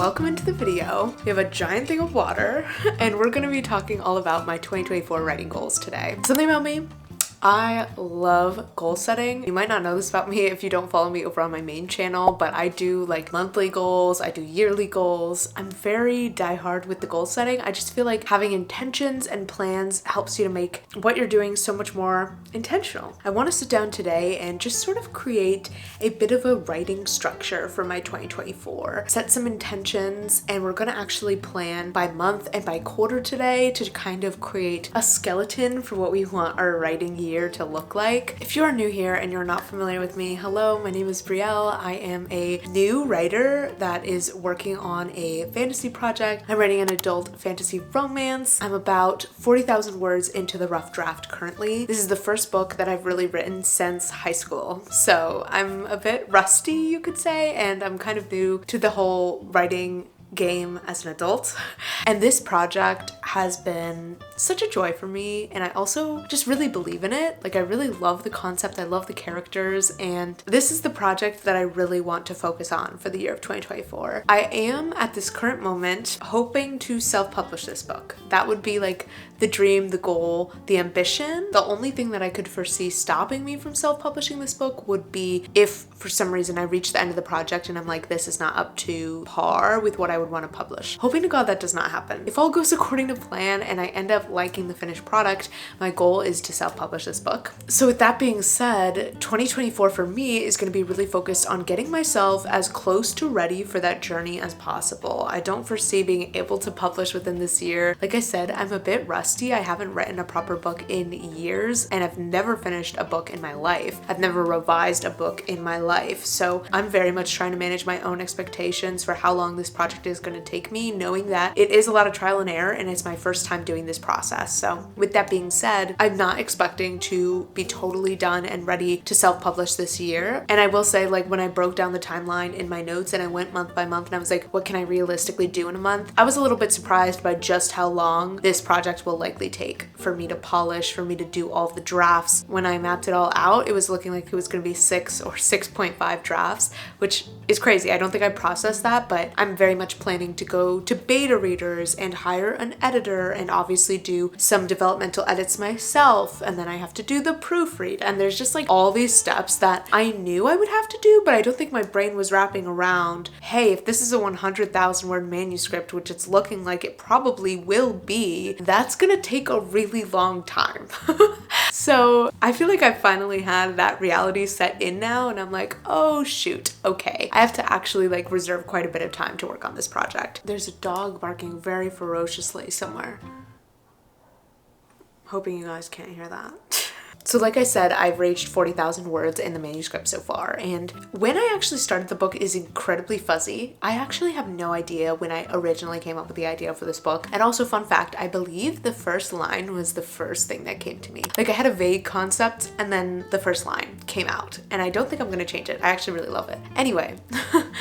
welcome into the video. We have a giant thing of water and we're going to be talking all about my 2024 writing goals today. Something about me, I love goal setting. You might not know this about me if you don't follow me over on my main channel, but I do like monthly goals, I do yearly goals. I'm very diehard with the goal setting. I just feel like having intentions and plans helps you to make what you're doing so much more intentional. I want to sit down today and just sort of create a bit of a writing structure for my 2024. Set some intentions, and we're going to actually plan by month and by quarter today to kind of create a skeleton for what we want our writing year to look like. If you are new here and you're not familiar with me, hello, my name is Brielle. I am a new writer that is working on a fantasy project. I'm writing an adult fantasy romance. I'm about 40,000 words into the rough draft currently. This is the first book that I've really written since high school, so I'm a bit rusty, you could say, and I'm kind of new to the whole writing game as an adult. And this project has been such a joy for me, and I also just really believe in it. Like, I really love the concept, I love the characters, and this is the project that I really want to focus on for the year of 2024. I am at this current moment hoping to self-publish this book. That would be like the dream, the goal, the ambition. The only thing that I could foresee stopping me from self-publishing this book would be if for some reason I reach the end of the project and I'm like, this is not up to par with what I would want to publish. Hoping to God that does not happen. If all goes according to plan and I end up liking the finished product, my goal is to self-publish this book. So with that being said, 2024 for me is going to be really focused on getting myself as close to ready for that journey as possible. I don't foresee being able to publish within this year. Like I said, I'm a bit rusty. I haven't written a proper book in years, and I've never finished a book in my life. I've never revised a book in my life. So I'm very much trying to manage my own expectations for how long this project is going to take me, knowing that it is a lot of trial and error and it's my first time doing this process. So with that being said, I'm not expecting to be totally done and ready to self-publish this year. And I will say, like, when I broke down the timeline in my notes and I went month by month and I was like, what can I realistically do in a month? I was a little bit surprised by just how long this project will likely take for me to polish, for me to do all of the drafts. When I mapped it all out, it was looking like it was going to be 6 or 6.5 drafts, which is crazy. I don't think I processed that, but I'm very much planning to go to beta readers and hire an editor and obviously do some developmental edits myself, and then I have to do the proofread, and there's just like all these steps that I knew I would have to do, but I don't think my brain was wrapping around, hey, if this is a 100,000 word manuscript, which it's looking like it probably will be, that's gonna take a really long time. So I feel like I finally had that reality set in now, and I'm like, oh shoot, okay, I have to actually like reserve quite a bit of time to work on this project. There's a dog barking very ferociously somewhere. Hoping you guys can't hear that. So like I said, I've reached 40,000 words in the manuscript so far, and when I actually started the book is incredibly fuzzy. I actually have no idea when I originally came up with the idea for this book. And also, fun fact, I believe the first line was the first thing that came to me. Like, I had a vague concept and then the first line came out, and I don't think I'm gonna change it. I actually really love it. Anyway,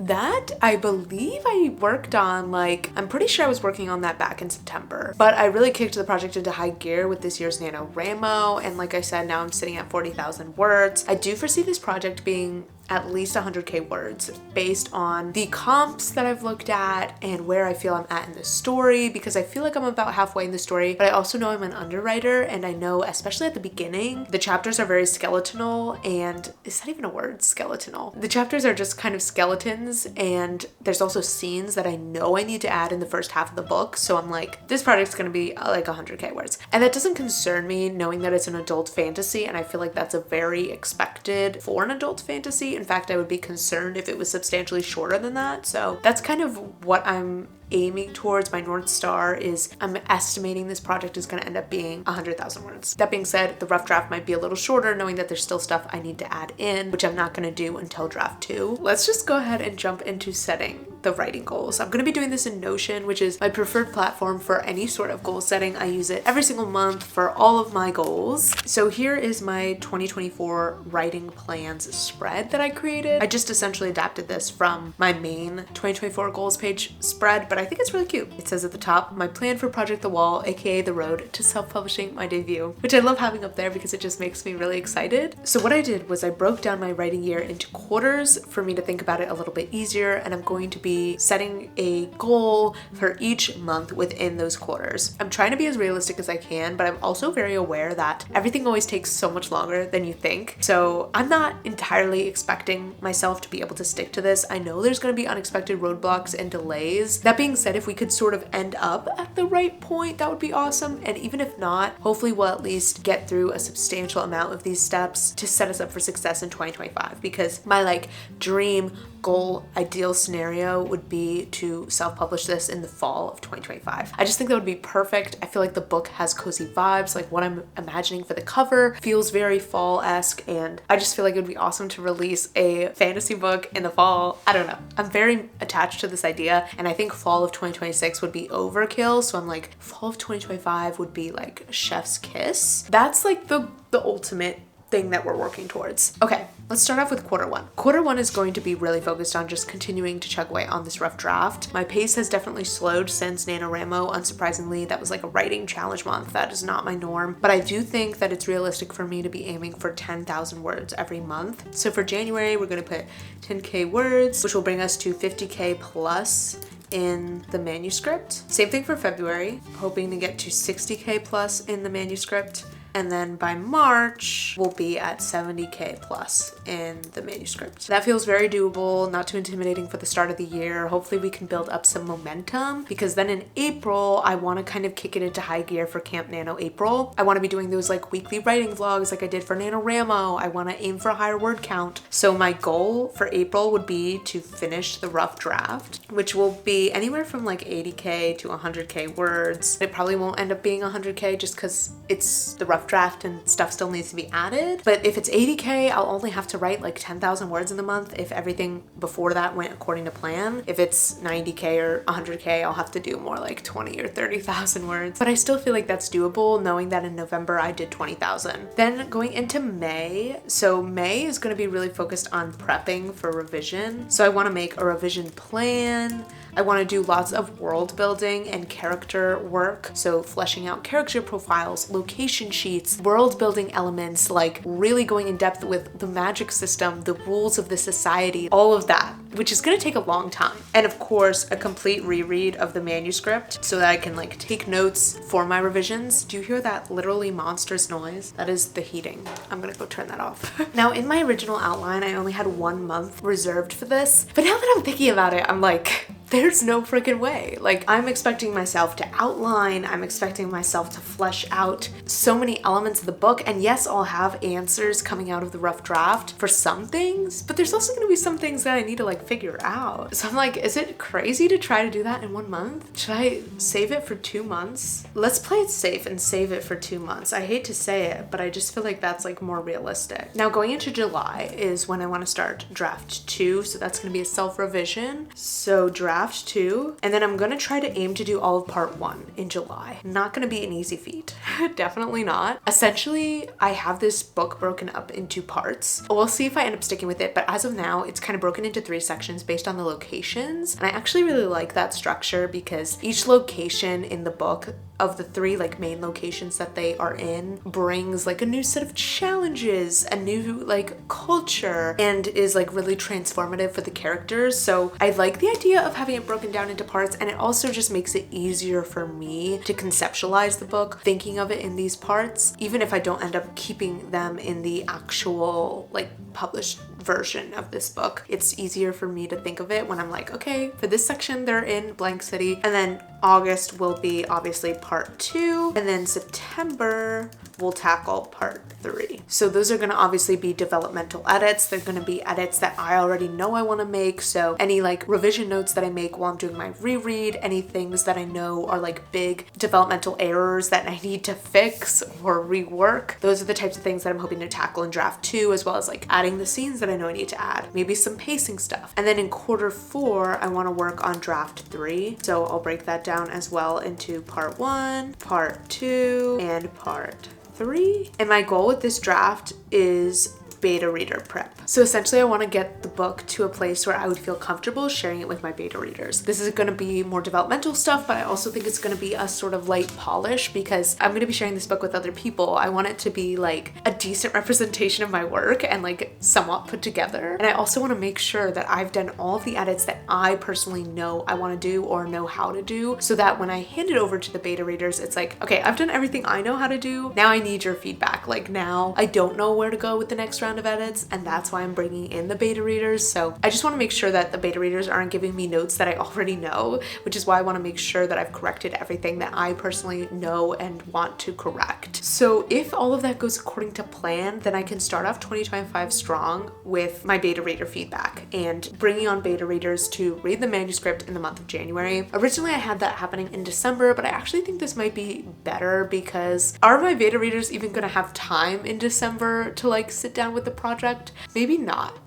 that I believe I worked on, like, I'm pretty sure I was working on that back in September, but I really kicked the project into high gear with this year's NaNoWriMo, and like I said, now I'm sitting at 40,000 words. I do foresee this project being at least 100k words based on the comps that I've looked at and where I feel I'm at in the story, because I feel like I'm about halfway in the story, but I also know I'm an underwriter, and I know, especially at the beginning, the chapters are very skeletonal, and is that even a word? Skeletonal. The chapters are just kind of skeletons, and there's also scenes that I know I need to add in the first half of the book, so I'm like, this project's gonna be like 100k words. And that doesn't concern me, knowing that it's an adult fantasy, and I feel like that's a very expected for an adult fantasy. In fact, I would be concerned if it was substantially shorter than that. So that's kind of what I'm aiming towards. My North Star is I'm estimating this project is going to end up being 100,000 words. That being said, the rough draft might be a little shorter, knowing that there's still stuff I need to add in, which I'm not going to do until draft 2. Let's just go ahead and jump into setting the writing goals. I'm going to be doing this in Notion, which is my preferred platform for any sort of goal setting. I use it every single month for all of my goals. So here is my 2024 writing plans spread that I created. I just essentially adapted this from my main 2024 goals page spread, but I think it's really cute. It says at the top, my plan for Project The Wall, aka The Road to Self-Publishing my debut, which I love having up there because it just makes me really excited. So what I did was I broke down my writing year into quarters for me to think about it a little bit easier, and I'm going to be setting a goal for each month within those quarters. I'm trying to be as realistic as I can, but I'm also very aware that everything always takes so much longer than you think. So I'm not entirely expecting myself to be able to stick to this. I know there's going to be unexpected roadblocks and delays. That being said, if we could sort of end up at the right point, that would be awesome. And even if not, hopefully we'll at least get through a substantial amount of these steps to set us up for success in 2025, because my dream goal ideal scenario would be to self-publish this in the fall of 2025. I just think that would be perfect. I feel like the book has cozy vibes, like what I'm imagining for the cover feels very fall-esque, and I just feel like it would be awesome to release a fantasy book in the fall. I don't know. I'm very attached to this idea, and I think fall of 2026 would be overkill, so I'm like, fall of 2025 would be like chef's kiss. That's like the ultimate thing that we're working towards. Okay, let's start off with quarter one. Quarter one is going to be really focused on just continuing to chug away on this rough draft. My pace has definitely slowed since NaNoWriMo. Unsurprisingly, that was like a writing challenge month. That is not my norm, but I do think that it's realistic for me to be aiming for 10,000 words every month. So for January, we're going to put 10K words, which will bring us to 50K plus in the manuscript. Same thing for February, hoping to get to 60K plus in the manuscript. And then by March, we'll be at 70K plus in the manuscript. That feels very doable, not too intimidating for the start of the year. Hopefully we can build up some momentum, because then in April, I want to kind of kick it into high gear for Camp Nano April. I want to be doing those weekly writing vlogs like I did for NaNoWriMo. I want to aim for a higher word count. So my goal for April would be to finish the rough draft, which will be anywhere from 80K to 100K words. It probably won't end up being 100K just because it's the rough draft and stuff still needs to be added. But if it's 80K, I'll only have to write 10,000 words in the month if everything before that went according to plan. If it's 90K or 100K, I'll have to do more 20 or 30,000 words. But I still feel like that's doable, knowing that in November I did 20,000. Then going into May, so May is going to be really focused on prepping for revision. So I want to make a revision plan. I want to do lots of world building and character work. So fleshing out character profiles, location sheets, world building elements, really going in depth with the magic system, the rules of the society, all of that, which is going to take a long time. And of course, a complete reread of the manuscript so that I can take notes for my revisions. Do you hear that literally monstrous noise? That is the heating. I'm going to go turn that off. Now in my original outline, I only had 1 month reserved for this, but now that I'm thinking about it, I'm like, there's no freaking way. I'm expecting myself to outline, I'm expecting myself to flesh out so many elements of the book, and yes, I'll have answers coming out of the rough draft for some things, but there's also gonna be some things that I need to figure out. So I'm like, is it crazy to try to do that in 1 month? Should I save it for 2 months? Let's play it safe and save it for 2 months. I hate to say it, but I just feel like that's more realistic. Now going into July is when I want to start draft 2, so that's gonna be a self-revision. So draft 2, and then I'm gonna try to aim to do all of part 1 in July. Not gonna be an easy feat. Definitely not. Essentially, I have this book broken up into parts. We'll see if I end up sticking with it, but as of now, it's kind of broken into 3 sections based on the locations. And I actually really like that structure because each location in the book of the 3 main locations that they are in brings a new set of challenges, a new culture, and is really transformative for the characters. So I like the idea of having it broken down into parts, and it also just makes it easier for me to conceptualize the book, thinking of it in these parts, even if I don't end up keeping them in the actual published version of this book. It's easier for me to think of it when I'm okay, for this section they're in blank city, and then August will be obviously part 2, and then September we'll tackle part 3. So those are going to obviously be developmental edits. They're going to be edits that I already know I want to make. So any revision notes that I make while I'm doing my reread, any things that I know are big developmental errors that I need to fix or rework, those are the types of things that I'm hoping to tackle in draft 2, as well as adding the scenes that I know I need to add, maybe some pacing stuff. And then in quarter 4, I want to work on draft 3. So I'll break that down as well into part 1, part 2, and part 3. And my goal with this draft is beta reader prep. So essentially I want to get the book to a place where I would feel comfortable sharing it with my beta readers. This is going to be more developmental stuff, but I also think it's going to be a sort of light polish because I'm going to be sharing this book with other people. I want it to be like a decent representation of my work and like somewhat put together. And I also want to make sure that I've done all of the edits that I personally know I want to do or know how to do, so that when I hand it over to the beta readers, it's like, okay, I've done everything I know how to do. Now I need your feedback. Like now I don't know where to go with the next round of edits, and that's why I'm bringing in the beta readers. So I just want to make sure that the beta readers aren't giving me notes that I already know, which is why I want to make sure that I've corrected everything that I personally know and want to correct. So if all of that goes according to plan, then I can start off 2025 strong with my beta reader feedback and bringing on beta readers to read the manuscript in the month of January. Originally I had that happening in December, but I actually think this might be better because are my beta readers even gonna have time in December to like sit down with the project? Maybe not.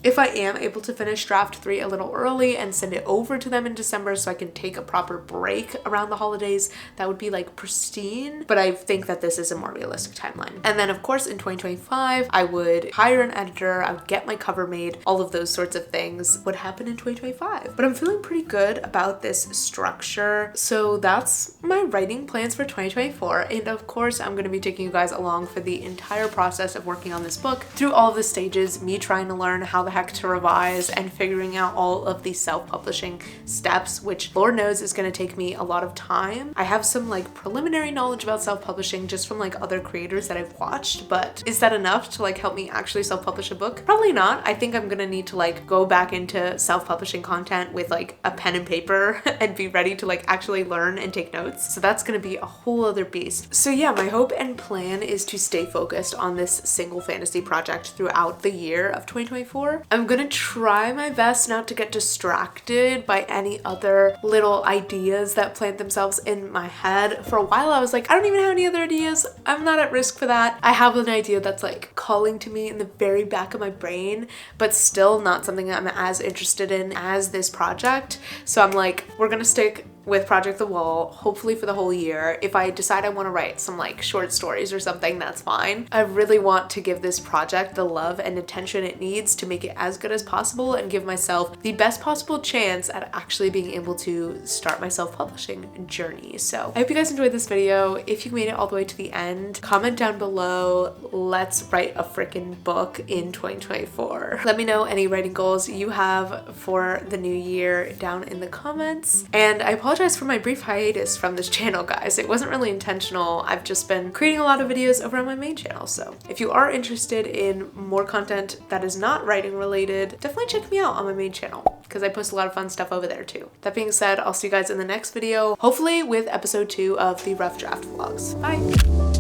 If I am able to finish draft 3 a little early and send it over to them in December so I can take a proper break around the holidays, that would be like pristine, but I think that this is a more realistic timeline. And then of course in 2025, I would hire an editor, I would get my cover made, all of those sorts of things would happen in 2025. But I'm feeling pretty good about this structure. So that's my writing plans for 2024. And of course, I'm going to be taking you guys along for the entire process of working on this book through all of the stages, me trying to learn how the heck to revise and figuring out all of the self-publishing steps, which Lord knows is going to take me a lot of time. I have some like preliminary knowledge about self-publishing just from like other creators that I've watched, but is that enough to like help me actually self-publish a book? Probably not. I think I'm gonna need to like go back into self-publishing content with like a pen and paper and be ready to like actually learn and take notes. So that's gonna be a whole other beast. So yeah, my hope and plan is to stay focused on this single fantasy project throughout the year of 2024. I'm gonna try my best not to get distracted by any other little ideas that plant themselves in my head. For a while I was like, I don't even have any other ideas. I'm not at risk for that. I have an idea that's like calling to me in the very back of my brain, but still not something I'm as interested in as this project. So I'm like, we're gonna stick with Project the Wall, hopefully for the whole year. If I decide I want to write some like short stories or something, that's fine. I really want to give this project the love and attention it needs to make it as good as possible and give myself the best possible chance at actually being able to start my self-publishing journey. So I hope you guys enjoyed this video. If you made it all the way to the end, comment down below. Let's write a freaking book in 2024. Let me know any writing goals you have for the new year down in the comments. And I apologize for my brief hiatus from this channel, guys. It wasn't really intentional. I've just been creating a lot of videos over on my main channel. So if you are interested in more content that is not writing related, definitely check me out on my main channel because I post a lot of fun stuff over there too. That being said, I'll see you guys in the next video, hopefully with episode 2 of the Rough Draft Vlogs. Bye!